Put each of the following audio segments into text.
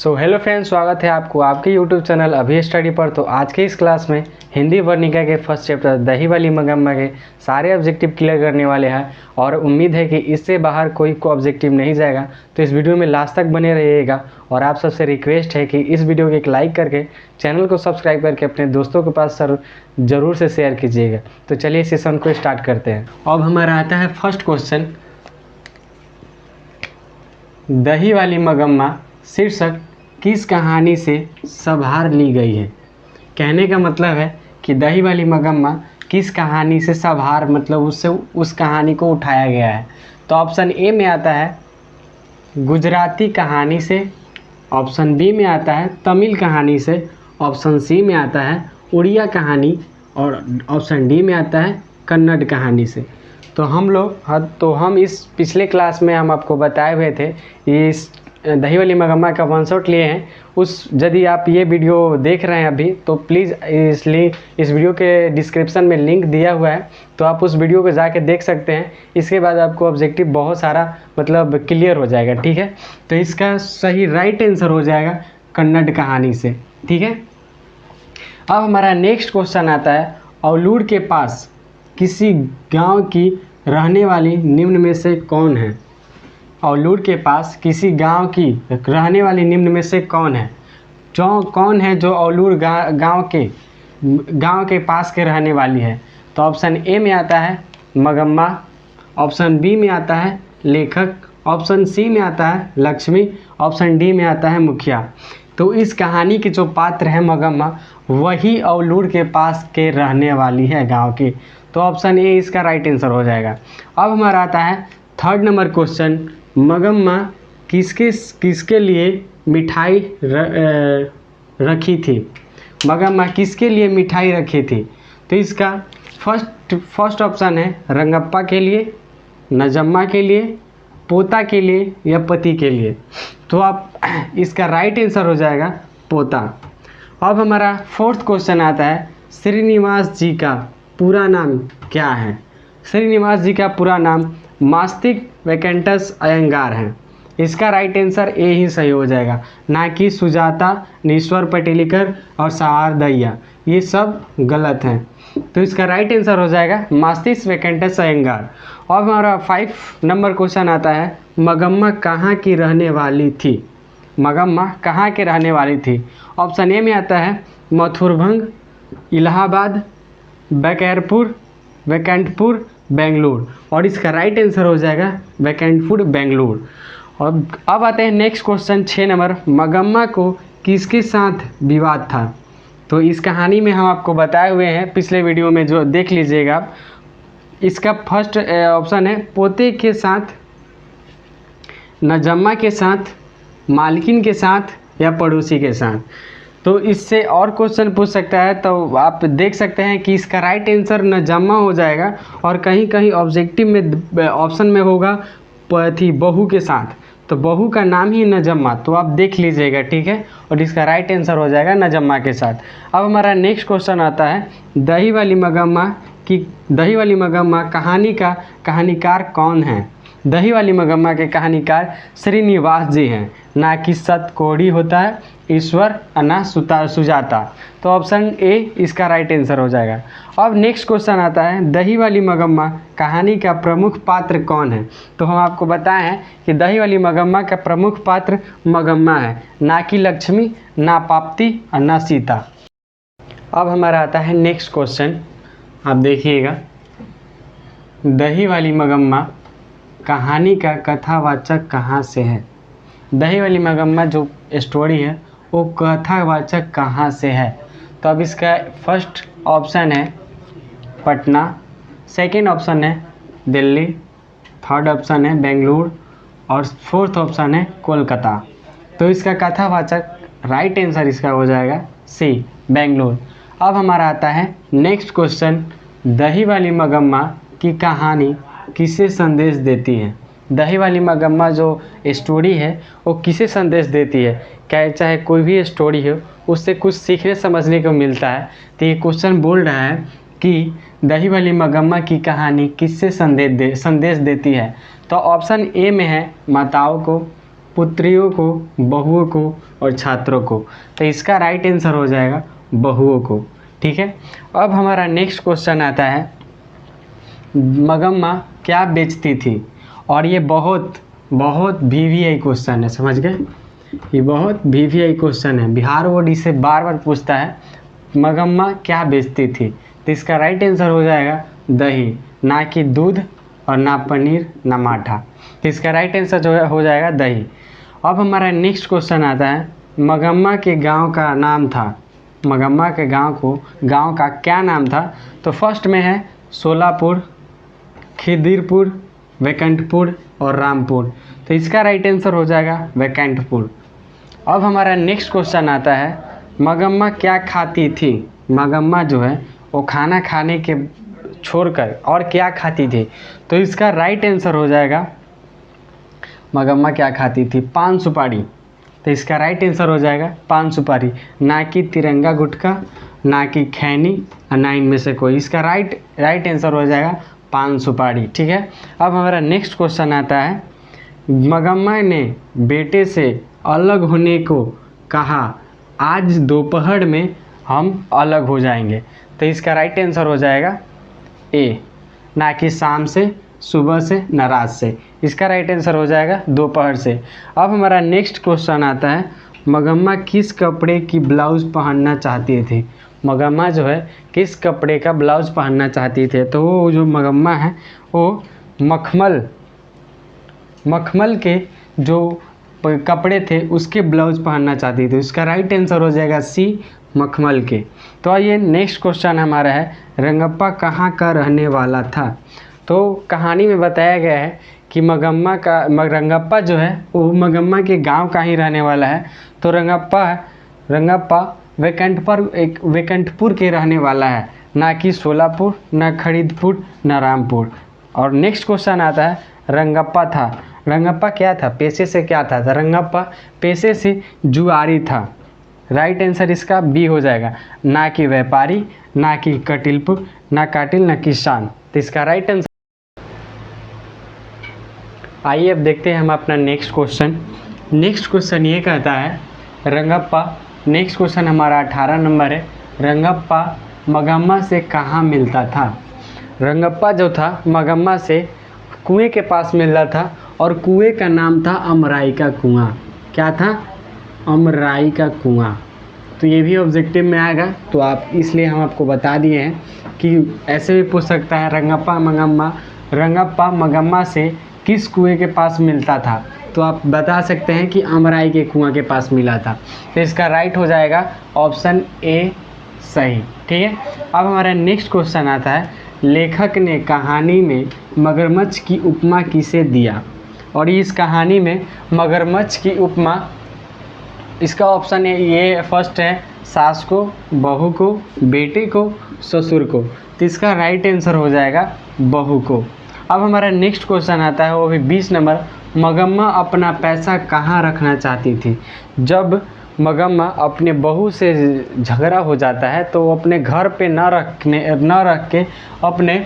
So hello friends, स्वागत है आपको आपके यूट्यूब चैनल अभी स्टडी पर। तो आज के इस क्लास में हिंदी वर्णिका के फर्स्ट चैप्टर दही वाली मगम्मा के सारे ऑब्जेक्टिव क्लियर करने वाले हैं और उम्मीद है कि इससे बाहर कोई ऑब्जेक्टिव नहीं जाएगा। तो इस वीडियो में लास्ट तक बने रहिएगा और आप सबसे रिक्वेस्ट है कि इस वीडियो को एक लाइक करके चैनल को सब्सक्राइब करके अपने दोस्तों के पास ज़रूर से शेयर कीजिएगा। तो चलिए सेशन को स्टार्ट करते हैं। अब हमारा आता है फर्स्ट क्वेश्चन, दही वाली मगम्मा शीर्षक किस कहानी से संभार ली गई है। कहने का मतलब है कि दही वाली मगम्मा किस कहानी से संभार मतलब उससे उस कहानी को उठाया गया है। तो ऑप्शन ए में आता है गुजराती कहानी से, ऑप्शन बी में आता है तमिल कहानी से, ऑप्शन सी में आता है उड़िया कहानी और ऑप्शन डी में आता है कन्नड़ कहानी से। तो हम इस पिछले क्लास में हम आपको बताए हुए थे, इस दही वाली मगम्मा का वन शॉट लिए हैं। यदि आप ये वीडियो देख रहे हैं अभी तो प्लीज़ इस वीडियो के डिस्क्रिप्शन में लिंक दिया हुआ है, तो आप उस वीडियो को जाके देख सकते हैं। इसके बाद आपको ऑब्जेक्टिव बहुत सारा मतलब क्लियर हो जाएगा, ठीक है। तो इसका सही राइट आंसर हो जाएगा कन्नड़ कहानी से, ठीक है। अब हमारा नेक्स्ट क्वेश्चन आता है, औलूर के पास किसी गाँव की रहने वाली निम्न में से कौन है। औलूर के पास किसी गांव की रहने वाली निम्न में से कौन है। कौन है जो औलूर गांव के पास के रहने वाली है। तो ऑप्शन ए में आता है मगम्मा, ऑप्शन बी में आता है लेखक, ऑप्शन सी में आता है लक्ष्मी, ऑप्शन डी में आता है मुखिया। तो इस कहानी के जो पात्र है मगम्मा वही औलूर के पास के रहने वाली है गाँव की। तो ऑप्शन ए इसका राइट आंसर हो जाएगा। अब हमारा आता है थर्ड नंबर क्वेश्चन, मगम्मा किसके लिए मिठाई रखी थी। मगम्मा किसके लिए मिठाई रखी थी। तो इसका फर्स्ट ऑप्शन है रंगप्पा के लिए, नजम्मा के लिए, पोता के लिए या पति के लिए। तो आप इसका राइट आंसर हो जाएगा पोता। अब हमारा फोर्थ क्वेश्चन आता है, श्रीनिवास जी का पूरा नाम क्या है। श्रीनिवास जी का पूरा नाम मास्तिक वैकेंटस अयंगार है। इसका राइट आंसर ए ही सही हो जाएगा, ना कि सुजाता, नीश्वर पटेलिकर और सहार दैया, ये सब गलत हैं। तो इसका राइट आंसर हो जाएगा मास्तिक वैकेंटस अयंगार। और हमारा 5 नंबर क्वेश्चन आता है, मगम्मा कहाँ की रहने वाली थी। मगम्मा कहाँ के रहने वाली थी। ऑप्शन ए में आता है मथुरभंग, इलाहाबाद, बैकैरपुर, वैकेंटपुर, बेंगलुरु। और इसका राइट आंसर हो जाएगा वैकेंटपुर, बेंगलुरु। और अब आते हैं नेक्स्ट क्वेश्चन 6 नंबर, मगम्मा को किसके साथ विवाद था। तो इस कहानी में हम आपको बताए हुए हैं पिछले वीडियो में, जो देख लीजिएगा आप। इसका फर्स्ट ऑप्शन है पोते के साथ, नजम्मा के साथ, मालकिन के साथ या पड़ोसी के साथ। तो इससे और क्वेश्चन पूछ सकता है, तो आप देख सकते हैं कि इसका राइट आंसर नजम्मा हो जाएगा और कहीं कहीं ऑब्जेक्टिव में ऑप्शन में होगा बहू के साथ, तो बहू का नाम ही नजम्मा। तो आप देख लीजिएगा, ठीक है। और इसका राइट आंसर हो जाएगा नजम्मा के साथ। अब हमारा नेक्स्ट क्वेश्चन आता है, दही वाली मगम्मा कहानी का कहानीकार कौन है। दही वाली मगम्मा के कहानीकार श्रीनिवास जी हैं, ना कि सतकोड़ी होता है ईश्वर, ना सुजाता। तो ऑप्शन ए इसका राइट आंसर हो जाएगा। अब नेक्स्ट क्वेश्चन आता है, दही वाली मगम्मा कहानी का प्रमुख पात्र कौन है। तो हम आपको बताएं हैं कि दही वाली मगम्मा का प्रमुख पात्र मगम्मा है, ना कि लक्ष्मी, ना पाप्ती और ना सीता। अब हमारा आता है नेक्स्ट क्वेश्चन, आप देखिएगा, दही वाली मगम्मा कहानी का कथावाचक कहाँ से है। दही वाली मगम्मा जो स्टोरी है वो कथावाचक कहाँ से है। तो अब इसका फर्स्ट ऑप्शन है पटना, सेकंड ऑप्शन है दिल्ली, थर्ड ऑप्शन है बेंगलुरु और फोर्थ ऑप्शन है कोलकाता। तो इसका कथावाचक राइट आंसर इसका हो जाएगा सी, बेंगलुरु। अब हमारा आता है नेक्स्ट क्वेश्चन, दही वाली मगम्मा की कहानी किसे संदेश देती है। दही वाली मगम्मा जो स्टोरी है वो किसे संदेश देती है। क्या चाहे कोई भी स्टोरी हो उससे कुछ सीखने समझने को मिलता है। तो ये क्वेश्चन बोल रहा है कि दही वाली मगम्मा की कहानी किससे संदेश देती है। तो ऑप्शन ए में है माताओं को, पुत्रियों को, बहुओं को और छात्रों को। तो इसका राइट आंसर हो जाएगा बहुओं को। ठीक है, अब हमारा नेक्स्ट क्वेश्चन आता है, मगम्मा क्या बेचती थी? और ये बहुत बहुत वीवीआई क्वेश्चन है, समझ गए? ये बहुत वीवीआई क्वेश्चन है, बिहार बोर्ड इसे बार बार पूछता है, मगम्मा क्या बेचती थी? तो इसका राइट आंसर हो जाएगा दही, ना कि दूध और ना पनीर ना माठा। तो इसका राइट आंसर जो हो जाएगा दही। अब हमारा नेक्स्ट क्वेश्चन आता है, मगम्मा के गांव का नाम था, मगम्मा के गांव का क्या नाम था? तो फर्स्ट में है सोलापुर, खिदिरपुर, वैकुंठपुर और रामपुर। तो इसका राइट आंसर हो जाएगा वैकुंठपुर। अब हमारा नेक्स्ट क्वेश्चन आता है, मगम्मा क्या खाती थी? मगम्मा जो है वो खाना खाने के छोड़कर और क्या खाती थी? तो इसका राइट आंसर हो जाएगा, मगम्मा क्या खाती थी? पान सुपारी। तो इसका राइट आंसर हो जाएगा पान सुपारी, ना कि तिरंगा गुटखा, ना कि खैनी और ना इनमें से कोई। इसका राइट आंसर हो जाएगा पान सुपारी। ठीक है, अब हमारा नेक्स्ट क्वेश्चन आता है, मगम्मा ने बेटे से अलग होने को कहा, आज दोपहर में हम अलग हो जाएंगे। तो इसका राइट आंसर हो जाएगा ए, ना कि शाम से, सुबह से, न रात से। इसका राइट आंसर हो जाएगा दोपहर से। अब हमारा नेक्स्ट क्वेश्चन आता है, मगम्मा किस कपड़े की ब्लाउज पहनना चाहती थी? मगम्मा जो है किस कपड़े का ब्लाउज पहनना चाहती थे? तो वो जो मगम्मा है वो मखमल के जो कपड़े थे उसके ब्लाउज पहनना चाहती थी। इसका राइट आंसर हो जाएगा सी, मखमल के। तो आइए नेक्स्ट क्वेश्चन हमारा है, रंगप्पा कहाँ का रहने वाला था? तो कहानी में बताया गया है कि रंगप्पा जो है वो मगम्मा के गांव का ही रहने वाला है। तो रंगप्पा वैकुंठपुर के रहने वाला है, ना कि सोलापुर, ना खरीदपुर, ना रामपुर। और नेक्स्ट क्वेश्चन आता है, रंगप्पा क्या था? पेशे से क्या था? तो रंगप्पा पेशे से जुआरी था। राइट आंसर इसका बी हो जाएगा, ना कि व्यापारी, ना कि कटिलपुर, ना काटिल, ना किसान। तो इसका राइट आंसर। आइए अब देखते हैं हम अपना नेक्स्ट क्वेश्चन। नेक्स्ट क्वेश्चन ये कहता है, रंगप्पा, नेक्स्ट क्वेश्चन हमारा 18 नंबर है, रंगप्पा मगम्मा से कहाँ मिलता था? रंगप्पा जो था मगम्मा से कुएं के पास मिल रहा था, और कुएं का नाम था अमराई का कुआं। क्या था? अमराई का कुआं। तो ये भी ऑब्जेक्टिव में आएगा, तो आप इसलिए हम आपको बता दिए हैं कि ऐसे भी पूछ सकता है, रंगप्पा मगम्मा से किस कुएं के पास मिलता था? तो आप बता सकते हैं कि अमराई के कुआं के पास मिला था। तो इसका राइट हो जाएगा ऑप्शन ए सही। ठीक है, अब हमारा नेक्स्ट क्वेश्चन आता है, लेखक ने कहानी में मगरमच्छ की उपमा किसे दिया? और इस कहानी में मगरमच्छ की उपमा, इसका ऑप्शन ये फर्स्ट है, सास को, बहू को, बेटे को, ससुर को। तो इसका राइट आंसर हो जाएगा बहू को। अब हमारा नेक्स्ट क्वेश्चन आता है, वो भी 20 नंबर, मगम्मा अपना पैसा कहाँ रखना चाहती थी? जब मगम्मा अपने बहू से झगड़ा हो जाता है तो वो अपने घर पे न रख के अपने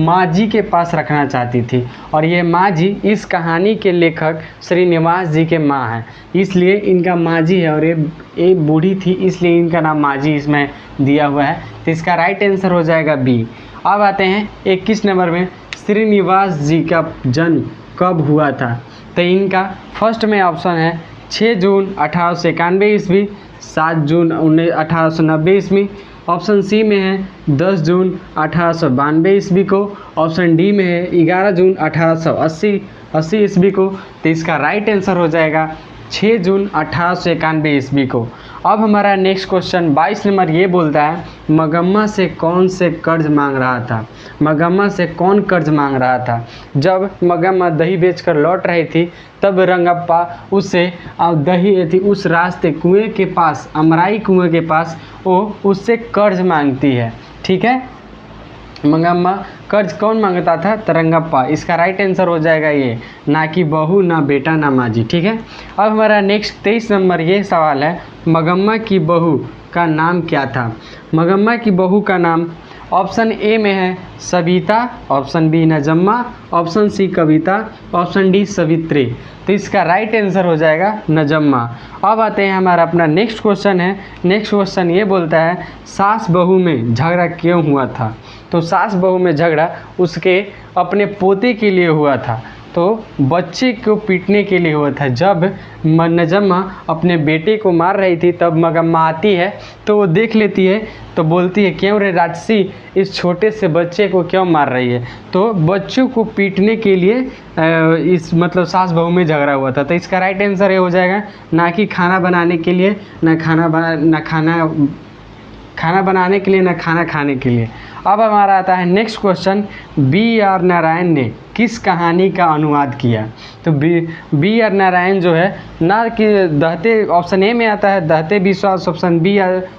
माँ जी के पास रखना चाहती थी। और ये माँ जी इस कहानी के लेखक श्रीनिवास जी के माँ हैं, इसलिए इनका माँ जी है, और ये बूढ़ी थी इसलिए इनका नाम माँ जी इसमें दिया हुआ है। तो इसका राइट आंसर हो जाएगा बी। अब आते हैं 21 नंबर में, श्रीनिवास जी का जन्म कब हुआ था? तो इनका फर्स्ट में ऑप्शन है 6 जून 1891 ईस्वी, 7 जून 1890 ईस्वी। ऑप्शन सी में है 10 जून 1892 ईस्वी को। ऑप्शन डी में है 11 जून 1880 ईस्वी को। तो इसका राइट आंसर हो जाएगा 6 जून 1891 ईस्वी को। अब हमारा नेक्स्ट क्वेश्चन 22 नंबर ये बोलता है, मगम्मा से कौन से कर्ज मांग रहा था? मगम्मा से कौन कर्ज मांग रहा था? जब मगम्मा दही बेचकर लौट रही थी तब रंगप्पा उससे दही थी उस रास्ते कुएं के पास, अमराई कुएं के पास, वो उससे कर्ज मांगती है। ठीक है, मगम्मा कर्ज कौन मांगता था? रंगप्पा। इसका राइट आंसर हो जाएगा ये, ना कि बहू, ना बेटा, ना माँ जी। ठीक है, अब हमारा नेक्स्ट 23 नंबर ये सवाल है, मगम्मा की बहू का नाम क्या था? मगम्मा की बहू का नाम ऑप्शन ए में है Savita, option B Najamma, option C Kavita, option D Savitri. तो इसका राइट आंसर हो जाएगा नजम्मा। अब आते हैं हमारा अपना नेक्स्ट क्वेश्चन है। नेक्स्ट क्वेश्चन ये बोलता है सास बहू में झगड़ा क्यों हुआ था। तो सास बहू में झगड़ा उसके अपने पोते के लिए हुआ था, तो बच्चे को पीटने के लिए हुआ था। जब नजम्मा अपने बेटे को मार रही थी तब मगम्मा आती है तो वो देख लेती है, तो बोलती है क्यों रे राक्षसी इस छोटे से बच्चे को क्यों मार रही है। तो बच्चों को पीटने के लिए इस मतलब सास बहू में झगड़ा हुआ था। तो इसका राइट आंसर ये हो जाएगा ना कि खाना बनाने के लिए, ना खाना बनाने के लिए, ना खाना खाने के लिए। अब हमारा आता है next question, B R Narayan ने किस कहानी का अनुवाद किया। तो बी आर नारायण जो है ना कि दहते, ऑप्शन ए में आता है दहते विश्वास, ऑप्शन बी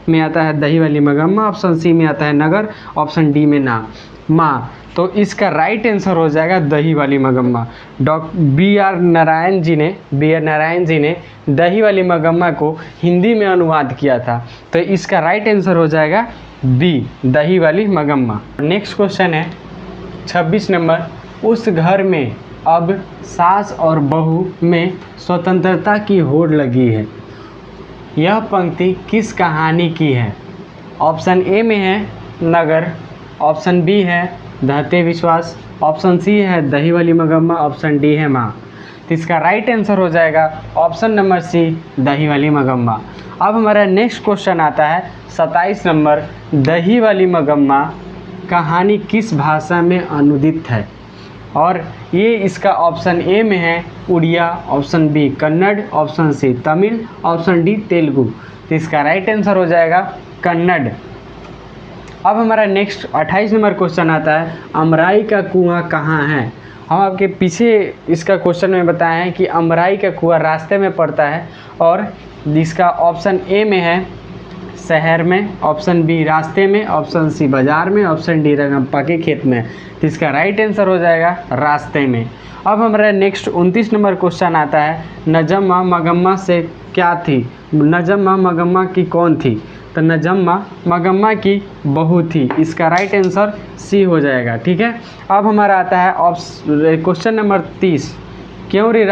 में आता है दही वाली मगम्मा, ऑप्शन सी में आता है नगर, ऑप्शन डी में ना माँ। तो इसका राइट आंसर हो जाएगा दही वाली मगम्मा। बी आर नारायण जी ने दही वाली मगम्मा को हिंदी में अनुवाद किया था। तो इसका राइट आंसर हो जाएगा बी दही वाली मगम्मा। नेक्स्ट क्वेश्चन है 26 नंबर, उस घर में अब सास और बहू में स्वतंत्रता की होड़ लगी है। यह पंक्ति किस कहानी की है। ऑप्शन ए में है नगर, ऑप्शन बी है दहते विश्वास, ऑप्शन सी है दही वाली मगम्मा, ऑप्शन डी है माँ। तो इसका राइट आंसर हो जाएगा ऑप्शन नंबर सी दही वाली मगम्मा। अब हमारा नेक्स्ट क्वेश्चन आता है 27 नंबर, दही वाली मगम्मा कहानी किस भाषा में अनुदित है। और ये इसका ऑप्शन ए में है Odia, option B Kannada, option C Tamil, option D Telugu. तो इसका राइट आंसर हो जाएगा कन्नड़। अब हमारा नेक्स्ट 28 नंबर क्वेश्चन आता है, अमराई का कुआं कहाँ है। हम आपके पीछे इसका क्वेश्चन में बताए हैं कि अमराई का कुआं रास्ते में पड़ता है, और जिसका ऑप्शन ए में है शहर में, ऑप्शन बी रास्ते में, ऑप्शन सी बाजार में, ऑप्शन डी रंगप्पा के खेत में। तो इसका राइट आंसर हो जाएगा रास्ते में। अब हमारा नेक्स्ट 29 नंबर क्वेश्चन आता है, नजम्मा मगम्मा से क्या थी। नजम्मा मगम्मा की कौन थी। तो नजम्मा मगम्मा की बहू थी। इसका राइट आंसर सी हो जाएगा। ठीक है। अब हमारा आता है क्वेश्चन नंबर 30, क्यों रे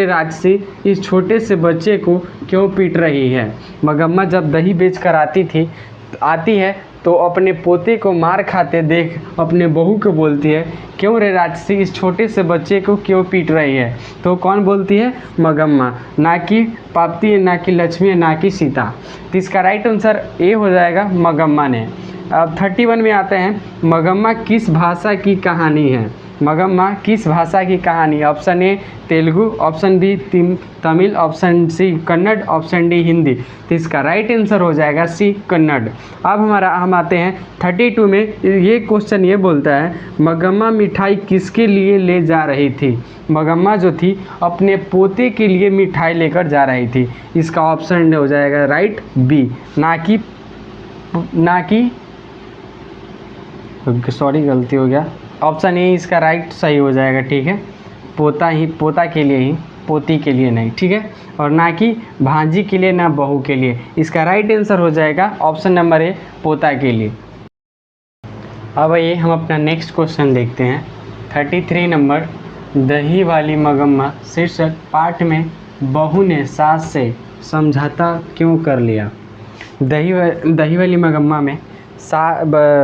राक्षसी इस छोटे से बच्चे को क्यों पीट रही है। मगम्मा जब दही बेच कर आती है तो अपने पोते को मार खाते देख अपने बहू को बोलती है क्यों रे राक्षसी इस छोटे से बच्चे को क्यों पीट रही है। तो कौन बोलती है, मगम्मा, ना कि पापती, ना कि लक्ष्मी, ना कि सीता। तो इसका राइट आंसर ए हो जाएगा मगम्मा ने। अब 31 में आते हैं, मगम्मा किस भाषा की कहानी है। मगम्मा किस भाषा की कहानी। Option A Telugu, option B Tamil, option C Kannada, option D Hindi. तो इसका राइट आंसर हो जाएगा सी कन्नड़। अब हम आते हैं 32 में। ये क्वेश्चन ये बोलता है, मगम्मा मिठाई किसके लिए ले जा रही थी। मगम्मा जो थी अपने पोते के लिए मिठाई लेकर जा रही थी। इसका ऑप्शन हो जाएगा राइट बी, ना कि सॉरी गलती हो गया, ऑप्शन ए इसका राइट सही हो जाएगा। ठीक है, पोता के लिए ही, पोती के लिए नहीं। ठीक है, और ना कि भांजी के लिए, ना बहू के लिए। इसका राइट आंसर हो जाएगा ऑप्शन नंबर ए, पोता के लिए। अब ये हम अपना नेक्स्ट क्वेश्चन देखते हैं 33 नंबर, दही वाली मगम्मा शीर्षक पाठ में बहू ने सास से समझौता क्यों कर लिया। दही वाली मगम्मा में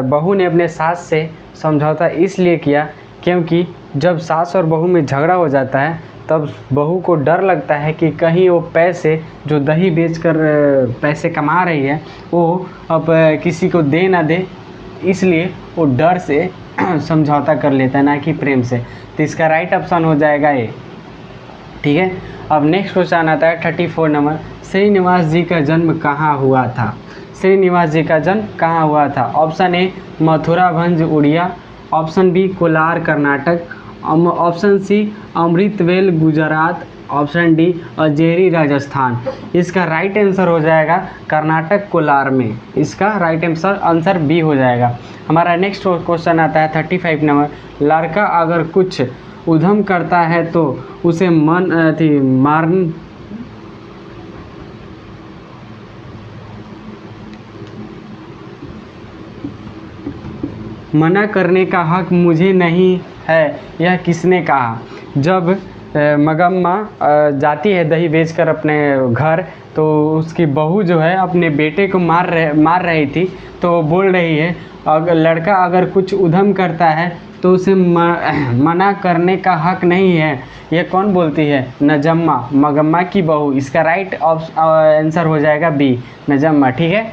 बहू ने अपने सास से समझौता इसलिए किया क्योंकि जब सास और बहू में झगड़ा हो जाता है तब बहू को डर लगता है कि कहीं वो पैसे जो दही बेचकर पैसे कमा रही है वो अब किसी को दे ना दे, इसलिए वो डर से समझौता कर लेता है, ना कि प्रेम से। तो इसका राइट ऑप्शन हो जाएगा ए। ठीक है। अब नेक्स्ट क्वेश्चन आता है 34 नंबर, श्रीनिवास जी का जन्म कहाँ हुआ था। श्रीनिवास जी का जन्म कहाँ हुआ था। Option A Mathurabhanj Odia, option B Kolar Karnataka, option C Amritvel Gujarat, option D Ajeri Rajasthan. इसका राइट आंसर हो जाएगा कर्नाटक कोलार में। इसका राइट आंसर बी हो जाएगा। हमारा नेक्स्ट क्वेश्चन आता है 35 नंबर, लड़का अगर कुछ उधम करता है तो उसे मना करने का हक मुझे नहीं है, यह किसने कहा। जब मगम्मा जाती है दही बेचकर अपने घर, तो उसकी बहू जो है अपने बेटे को मार रही थी, तो बोल रही है अगर लड़का अगर कुछ उधम करता है तो उसे मना करने का हक नहीं है। ये कौन बोलती है? नजम्मा, मगम्मा की बहू। इसका राइट आंसर हो जाएगा बी, नजम्मा। ठीक है,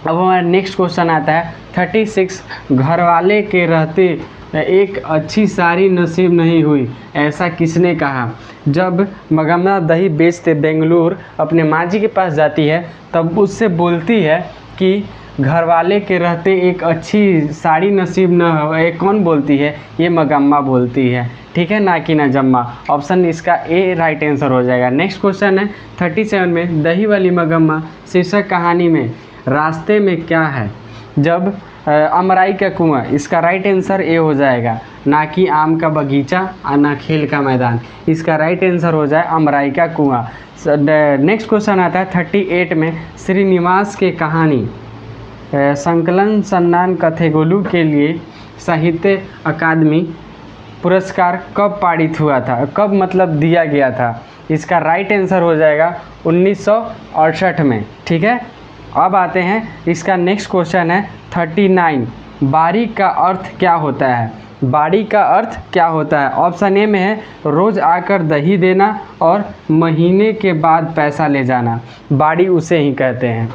अब हमारा नेक्स्ट क्वेश्चन आता है 36। घरवाले के रहते एक अच्छी सारी नसीब नहीं हुई, ऐसा किसने कहा। जब मगम्मा दही बेचते बेंगलुरु अपने माँ जी के पास जाती है, तब उससे बोलती है कि घरवाले के रहते एक अच्छी साड़ी नसीब न हो। ये कौन बोलती है? ये मगम्मा बोलती है। ठीक है, ना कि नजम्मा। ऑप्शन इसका ए राइट आंसर हो जाएगा। नेक्स्ट क्वेश्चन है 37 में, दही वाली मगम्मा शीर्षक कहानी में रास्ते में क्या है। जब अमराई का कुआं, इसका राइट आंसर ए हो जाएगा, ना कि आम का बगीचा और ना खेल का मैदान। इसका राइट आंसर हो जाए अमराई का कुआं। नेक्स्ट क्वेश्चन आता है 38 में, श्रीनिवास के कहानी संकलन सन्नान कथेगोलू के लिए साहित्य अकादमी पुरस्कार कब पारित हुआ था, कब मतलब दिया गया था। इसका राइट आंसर हो जाएगा 1968 में। ठीक है, अब आते हैं इसका नेक्स्ट क्वेश्चन है 39। बारी का अर्थ क्या होता है। बाड़ी का अर्थ क्या होता है। ऑप्शन ए में है रोज़ आकर दही देना और महीने के बाद पैसा ले जाना। बाड़ी उसे ही कहते हैं।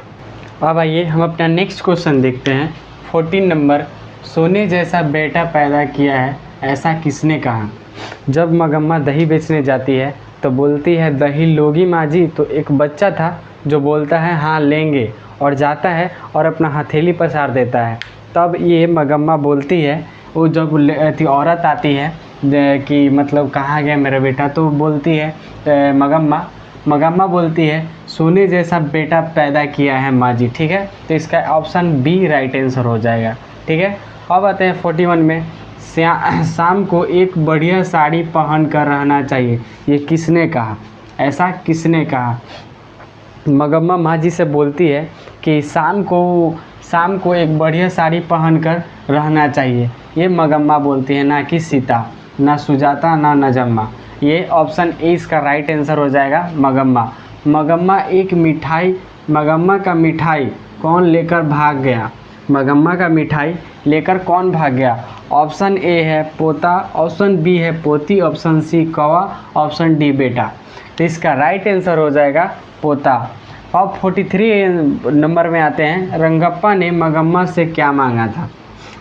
अब आइए हम अपना नेक्स्ट क्वेश्चन देखते हैं 14 नंबर। सोने जैसा बेटा पैदा किया है, ऐसा किसने कहा। जब मगम्मा दही बेचने जाती है तो बोलती है दही लोगी माँ जी। तो एक बच्चा था जो बोलता है हाँ लेंगे, और जाता है और अपना हथेली पसार देता है। तब ये मगम्मा बोलती है, वो जब औरत आती है कि मतलब कहाँ गया मेरा बेटा, तो बोलती है मगम्मा बोलती है सोने जैसा बेटा पैदा किया है माँ जी। ठीक है, तो इसका ऑप्शन बी राइट आंसर हो जाएगा। ठीक है, अब आते हैं 41 में, शाम को एक बढ़िया साड़ी पहन कर रहना चाहिए, ये किसने कहा। ऐसा किसने कहा। मगम्मा माँ जी से बोलती है कि शाम को एक बढ़िया साड़ी पहनकर रहना चाहिए। ये मगम्मा बोलती है, ना कि सीता, ना सुजाता, ना नजम्मा। ये ऑप्शन ए इसका राइट आंसर हो जाएगा, मगम्मा। मगम्मा का मिठाई कौन लेकर भाग गया। मगम्मा का मिठाई लेकर कौन भाग गया। ऑप्शन ए है पोता, ऑप्शन बी है पोती, ऑप्शन सी कौवा, ऑप्शन डी बेटा। तो इसका राइट आंसर हो जाएगा पोता। अब 43 नंबर में आते हैं, रंगप्पा ने मगम्मा से क्या मांगा था।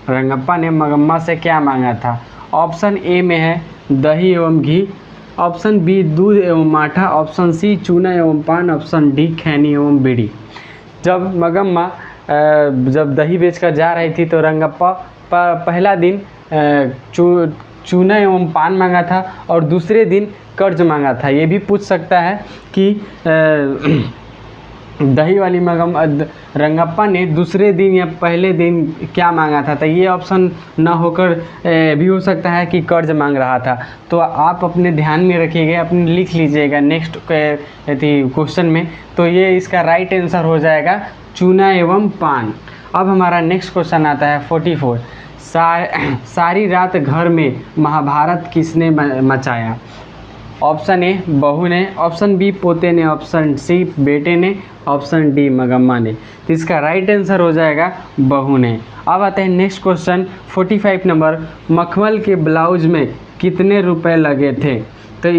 रंगप्पा ने मगम्मा से क्या मांगा था। ऑप्शन ए में है दही एवं घी, ऑप्शन बी दूध एवं माठा, ऑप्शन सी चूना एवं पान, ऑप्शन डी खैनी एवं बीड़ी। जब मगम्मा जब दही बेचकर जा रही थी तो रंगप्पा पहला दिन चूना एवं पान मांगा था और दूसरे दिन कर्ज मांगा था। ये भी पूछ सकता है कि दही वाली रंगप्पा ने दूसरे दिन या पहले दिन क्या मांगा था। तो ये ऑप्शन ना होकर भी हो सकता है कि कर्ज मांग रहा था। तो आप अपने ध्यान में रखिएगा, अपने लिख लीजिएगा नेक्स्ट क्वेश्चन में। तो ये इसका राइट आंसर हो जाएगा चूना एवं पान। अब हमारा नेक्स्ट क्वेश्चन आता है 44। सारी रात घर में महाभारत किसने मचाया। ऑप्शन ए बहू ने, ऑप्शन बी पोते ने, ऑप्शन सी बेटे ने, ऑप्शन डी मगम्मा ने। तो इसका राइट आंसर हो जाएगा बहू ने। अब आते हैं नेक्स्ट क्वेश्चन 45 नंबर। मखमल के ब्लाउज में कितने रुपए लगे थे। तो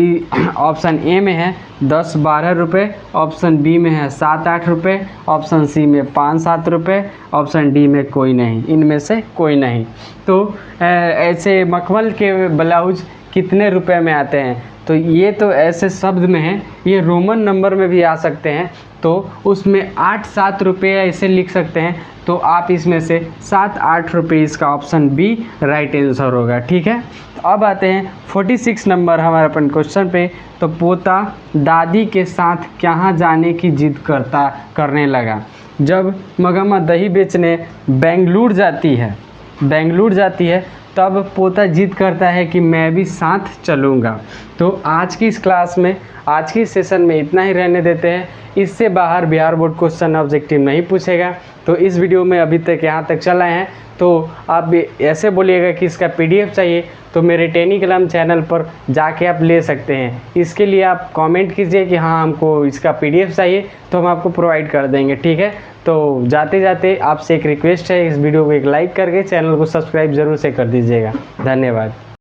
ऑप्शन ए में है 10-12 रुपये, ऑप्शन बी में है 7-8 रुपये, ऑप्शन सी में 5-7 रुपये, ऑप्शन डी में कोई नहीं, इनमें से कोई नहीं। तो ऐसे मखमल के ब्लाउज कितने रुपए में आते हैं। तो ये तो ऐसे शब्द में है, ये रोमन नंबर में भी आ सकते हैं। तो उसमें 8-7 रुपये ऐसे लिख सकते हैं। तो आप इसमें से 7-8 रुपये, इसका ऑप्शन बी राइट आंसर होगा। ठीक है, अब आते हैं 46 नंबर हमारे अपन क्वेश्चन पे। तो पोता दादी के साथ कहाँ जाने की जिद करने लगा। जब मगम्मा दही बेचने बेंगलुरु जाती है तब पोता जिद करता है कि मैं भी साथ चलूँगा। तो आज की इस क्लास में, आज की सेशन में इतना ही रहने देते हैं। इससे बाहर बिहार बोर्ड क्वेश्चन ऑब्जेक्टिव नहीं पूछेगा। तो इस वीडियो में अभी तक यहाँ तक चल आए हैं तो आप भी ऐसे बोलिएगा कि इसका PDF चाहिए तो मेरे टेलीग्राम चैनल पर जाके आप ले सकते हैं। इसके लिए आप कमेंट कीजिए कि हाँ हमको इसका PDF चाहिए, तो हम आपको प्रोवाइड कर देंगे, ठीक है। तो जाते जाते आपसे एक रिक्वेस्ट है, इस वीडियो को एक लाइक करके चैनल को सब्सक्राइब ज़रूर से कर दीजिएगा। धन्यवाद।